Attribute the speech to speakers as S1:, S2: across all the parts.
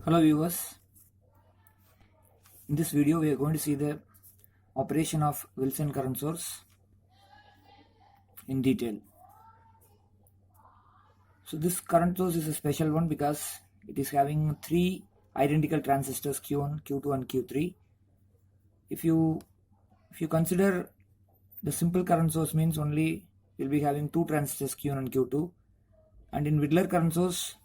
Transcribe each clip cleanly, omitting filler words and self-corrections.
S1: Hello viewers, in this video we are going to see the operation of Wilson current source in detail. So this current source is a special one because it is having three identical transistors Q1, Q2 and Q3. If you consider the simple current source means only you'll be having two transistors Q1 and Q2, and in Widler current source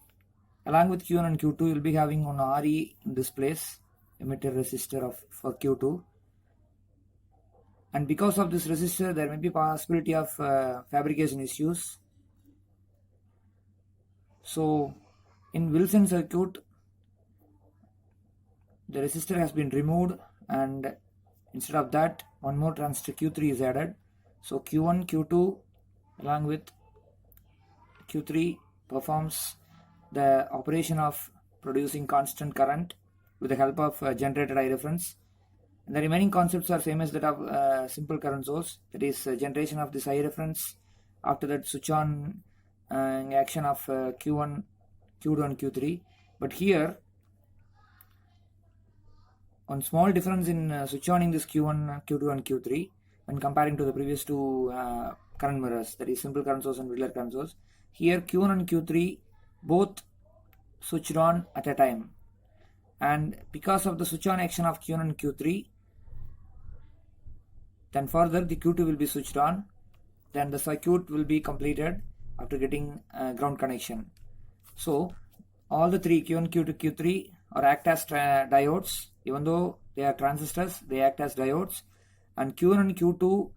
S1: along with Q1 and Q2 you'll be having one RE in this place, emitter resistor for Q2, and because of this resistor there may be possibility of fabrication issues. So in Wilson circuit the resistor has been removed, and instead of that one more transistor Q3 is added. So Q1, Q2 along with Q3 performs the operation of producing constant current with the help of generated I reference. And the remaining concepts are same as that of simple current source, that is generation of this I reference, after that switch on action of Q1, Q2 and Q3. But here one small difference in switch oning this Q1, Q2 and Q3 when comparing to the previous two current mirrors, that is simple current source and Widler current source. Here Q1 and Q3 both switched on at a time, and because of the switch on action of Q1 and Q3, then further the Q2 will be switched on, then the circuit will be completed after getting ground connection. So all the three Q1, Q2, Q3 are act as diodes. Even though they are transistors, they act as diodes, and Q1 and Q2,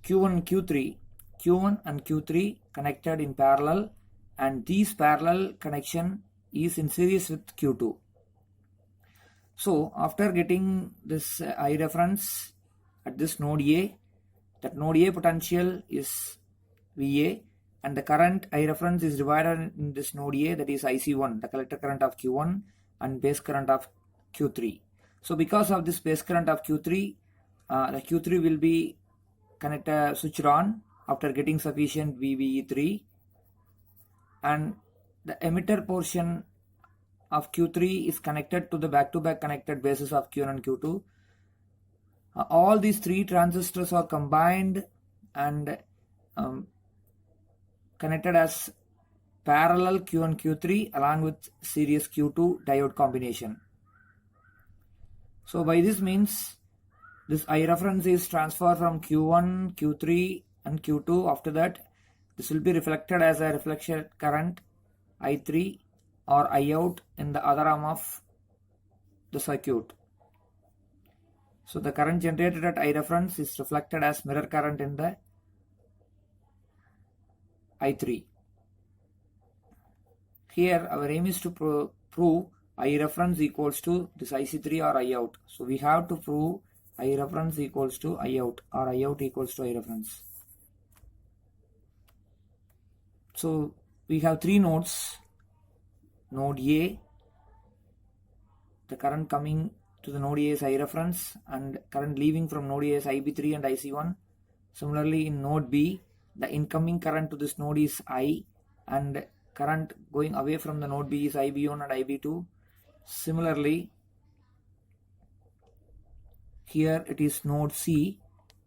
S1: Q1 and Q3, Q1 and Q3 connected in parallel, and these parallel connection is in series with Q2. So after getting this I reference at this node A, that node A potential is VA, and the current I reference is divided in this node A, that is IC1, the collector current of Q1 and base current of Q3. So because of this base current of Q3, the Q3 will be switched on after getting sufficient VBE3, and the emitter portion of Q3 is connected to the back-to-back connected bases of Q1 and Q2. All these three transistors are combined and connected as parallel Q1 Q3 along with series Q2 diode combination. So by this means this I reference is transferred from Q1, Q3 and Q2. After that this will be reflected as a reflection current I3 or I out in the other arm of the circuit. So the current generated at I reference is reflected as mirror current in the I3. Here our aim is to prove I reference equals to this IC3 or I out. So we have to prove I reference equals to I out, or I out equals to I reference. So we have three nodes. Node A, the current coming to the node A is I reference, and current leaving from node A is IB3 and IC1. Similarly in node B, the incoming current to this node is I, and current going away from the node B is IB1 and IB2. Similarly here it is node C,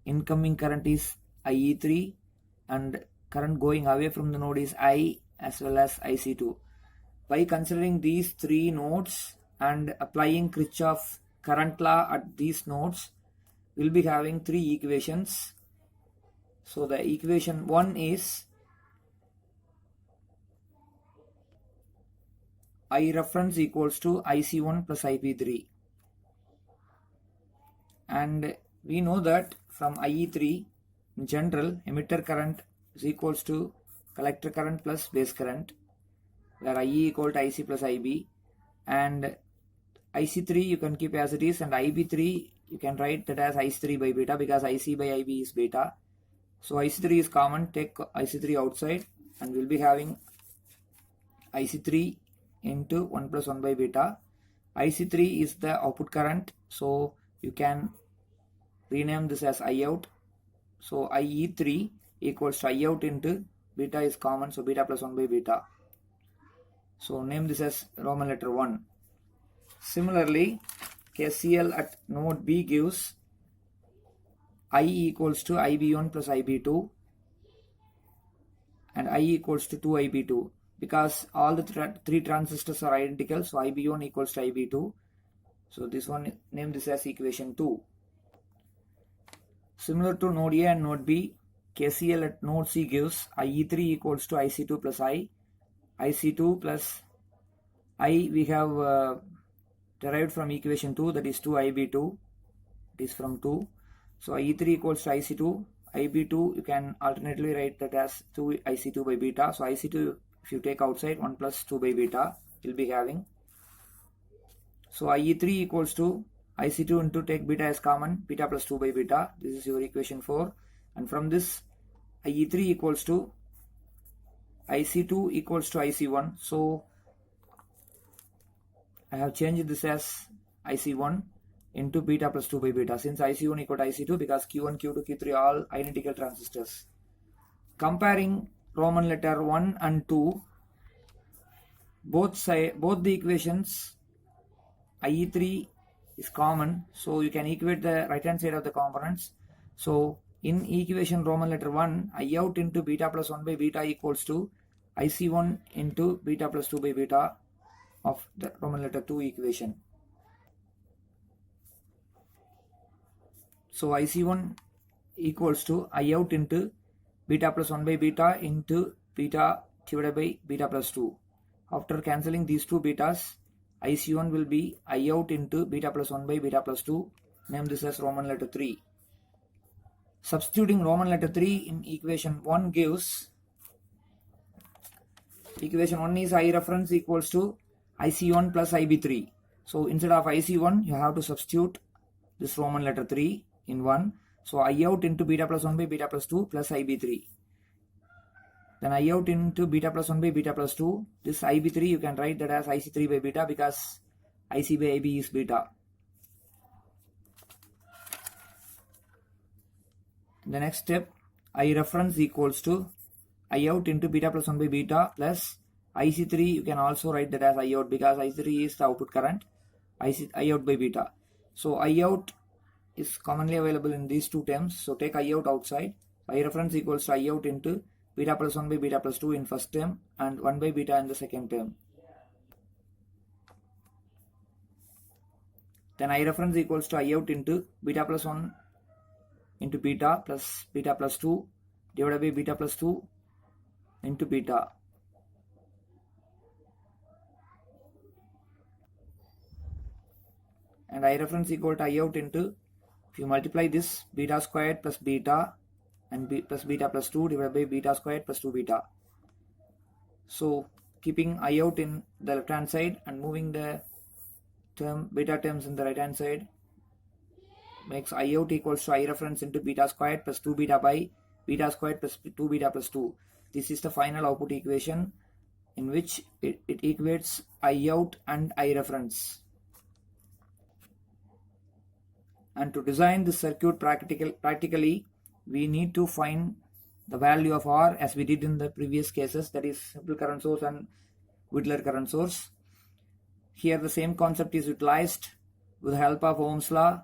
S1: incoming current is IE3, and current going away from the node is I as well as IC2. By considering these three nodes and applying Kirchhoff current law at these nodes, we will be having three equations. So the equation 1 is I reference equals to IC1 plus IB3, and we know that from IE3 in general emitter current is equals to collector current plus base current, where IE equal to IC plus IB, and IC3 you can keep as it is, and IB3 you can write that as IC3 by beta because IC by IB is beta. So IC3 is common, take IC3 outside, and we'll be having IC3 into 1 plus 1 by beta. IC3 is the output current, so you can rename this as I out. So IE3 equals to I out into beta is common, so beta plus 1 by beta. So name this as Roman letter 1. Similarly, KCL at node B gives I equals to IB1 plus IB2 and I equals to 2IB2. Because all the three transistors are identical, so IB1 equals to IB2. So this one, name this as equation 2. Similar to node A and node B, KCL at node C gives IE3 equals to IC2 plus I. IC2 plus I we have derived from equation 2, that is 2IB2. It is from 2. So IE3 equals to IC2. IB2 you can alternatively write that as 2 IC2 by beta. So IC2 if you take outside 1 plus 2 by beta you'll be having. So IE3 equals to IC2 into take beta as common, beta plus 2 by beta. This is your equation 4. And from this IE3 equals to IC2 equals to IC1. So I have changed this as IC1 into beta plus 2 by beta, since IC1 equal to IC2 because Q1, Q2, Q3 all identical transistors. Comparing Roman letter 1 and 2, both the equations IE3 is common, so you can equate the right hand side of the components. So in equation Roman letter 1, I out into beta plus 1 by beta equals to IC1 into beta plus 2 by beta of the Roman letter 2 equation. So IC1 equals to I out into beta plus 1 by beta into beta divided by beta plus 2. After cancelling these two betas, IC1 will be I out into beta plus 1 by beta plus 2. Name this as Roman letter 3. Substituting Roman letter 3 in equation 1 gives, equation 1 is I reference equals to IC1 plus IB3. So instead of IC1 you have to substitute this Roman letter 3 in 1. So I out into beta plus 1 by beta plus 2 plus IB3. Then I out into beta plus 1 by beta plus 2. This IB3 you can write that as IC3 by beta because IC by IB is beta. The next step, I reference equals to I out into beta plus 1 by beta plus IC3 you can also write that as I out because IC3 is the output current, I out by beta. So I out is commonly available in these two terms. So take I out outside. I reference equals to I out into beta plus 1 by beta plus 2 in first term and 1 by beta in the second term. Then I reference equals to I out into beta plus 1 into beta plus 2 divided by beta plus 2 into beta. And I reference equal to I out into, if you multiply this, beta squared plus beta and plus beta plus 2 divided by beta squared plus 2 beta. So keeping I out in the left hand side and moving the term beta terms in the right hand side makes I out equals to I reference into beta squared plus 2 beta by beta squared plus 2 beta plus 2. This is the final output equation in which it equates I out and I reference. And to design this circuit practically, we need to find the value of R as we did in the previous cases, that is simple current source and Whittler current source. Here the same concept is utilized with the help of Ohm's law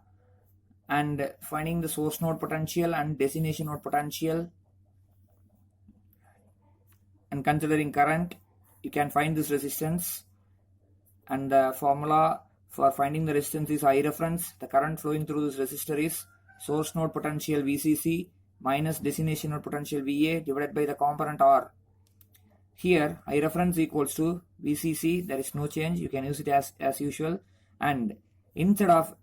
S1: and finding the source node potential and destination node potential and considering current, you can find this resistance, and the formula for finding the resistance is I reference. The current flowing through this resistor is source node potential VCC minus destination node potential VA divided by the component R. Here I reference equals to VCC, there is no change, you can use it as usual, and instead of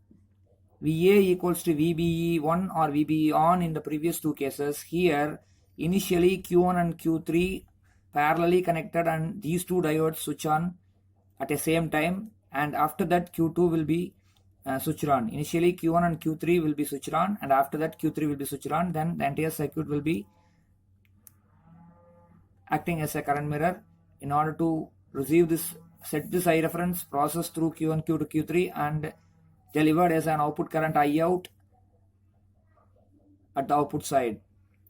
S1: VA equals to VBE1 or VBE on in the previous two cases, here initially Q1 and Q3 parallelly connected and these two diodes switch on at the same time, and after that Q2 will be switched on. Initially Q1 and Q3 will be switched on and after that Q3 will be switched on. Then the entire circuit will be acting as a current mirror. In order to receive this, set this I reference, process through Q1, Q2, Q3 and delivered as an output current I out at the output side.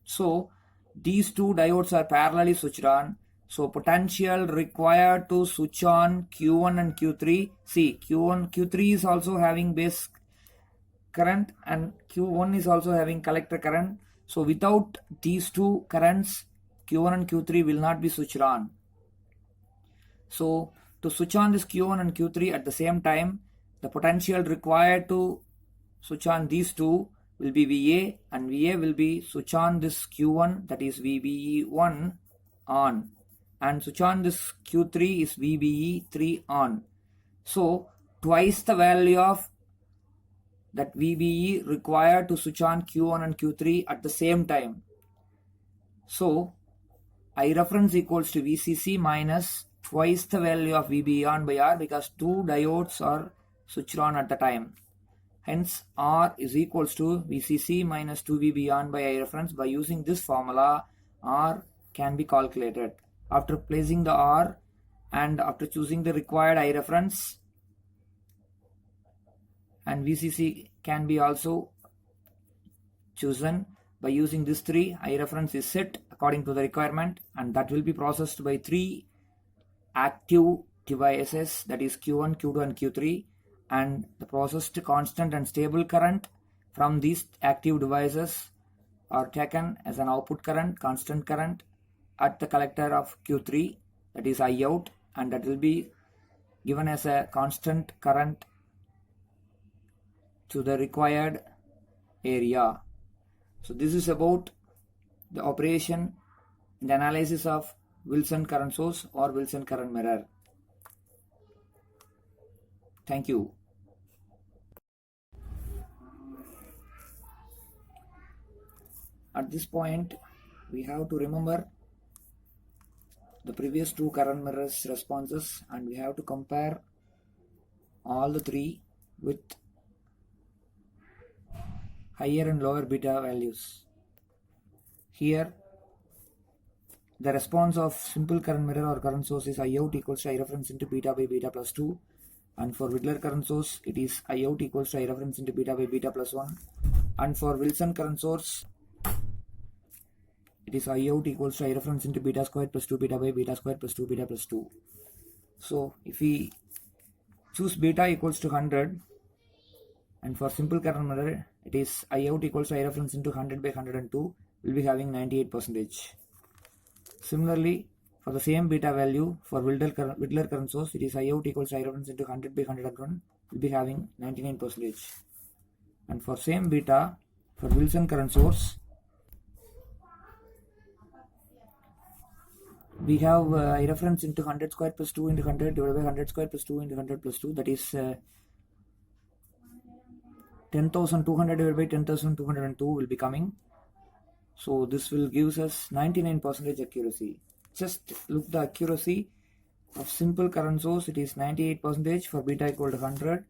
S1: So these two diodes are parallelly switched on So potential required to switch on Q1 and Q3. See, Q3 is also having base current and Q1 is also having collector current. So without these two currents, Q1 and Q3 will not be switched on. So to switch on this Q1 and Q3 at the same time, the potential required to switch on these two will be VA, and VA will be switch on this Q1, that is VBE1 on, and switch on this Q3 is VBE3 on. So twice the value of that VBE required to switch on Q1 and Q3 at the same time. So I reference equals to VCC minus twice the value of VBE on by R, because two diodes are switched on at the time. Hence R is equals to VCC minus 2 VBE on by I reference. By using this formula, R can be calculated. After placing the R and after choosing the required I reference, and VCC can be also chosen. By using this 3, I reference is set according to the requirement, and that will be processed by 3 active devices, that is Q1, Q2 and Q3, and the processed constant and stable current from these active devices are taken as an output current, constant current at the collector of Q3, that is I out, and that will be given as a constant current to the required area. So this is about the operation and analysis of Wilson current source or Wilson current mirror. Thank you. At this point, we have to remember the previous two current mirrors responses, and we have to compare all the three with higher and lower beta values. Here, the response of simple current mirror or current source is I out equals to I reference into beta by beta plus 2. And for Widler current source, it is I out equals to I reference into beta by beta plus 1. And for Wilson current source, it is I out equals to I reference into beta squared plus 2 beta by beta squared plus 2 beta plus 2. So if we choose beta equals to 100, and for simple current mirror, it is I out equals to I reference into 100 by 102, will be having 98%. Similarly, for the same beta value, for Widler current source, it is I out equals to I reference into 100 by 101, will be having 99%. And for same beta, for Wilson current source, we have I reference into 100 squared plus 2 into 100 divided by 100 squared plus 2 into 100 plus 2, that is 10,200 divided by 10,202 will be coming. So this will gives us 99% accuracy. Just look the accuracy of simple current source, it is 98% for beta equal to 100,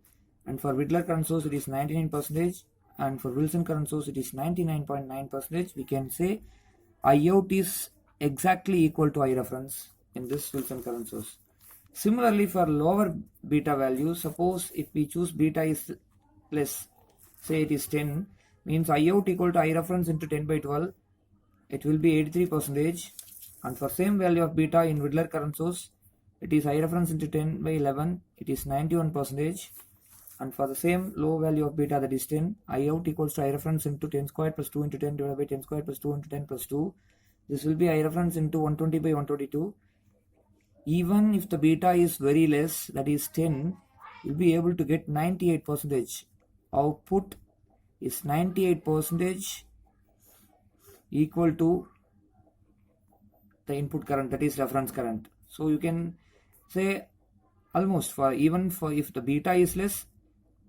S1: and for Widler current source it is 99%, and for Wilson current source it is 99.9%. We can say I out is exactly equal to I reference in this Wilson current source. Similarly, for lower beta value, suppose if we choose beta is less, say it is 10, means I out equal to I reference into 10 by 12, it will be 83%. And for same value of beta in Widler current source, it is I reference into 10 by 11, it is 91%. And for the same low value of beta, that is 10, I out equals to I reference into 10 squared plus 2 into 10 divided by 10 squared plus 2 into 10 plus 2. This will be I reference into 120 by 122. Even if the beta is very less, that is 10, you'll be able to get 98%. Output is 98% equal to the input current, that is reference current. So you can say almost for even for if the beta is less,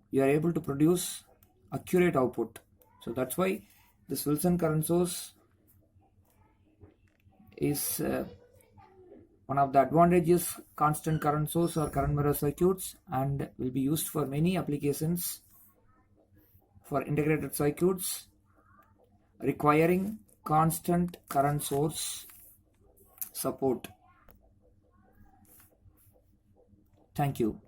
S1: you are able to produce accurate output. So that's why this Wilson current source is one of the advantages constant current source or current mirror circuits, and will be used for many applications for integrated circuits requiring constant current source support. Thank you.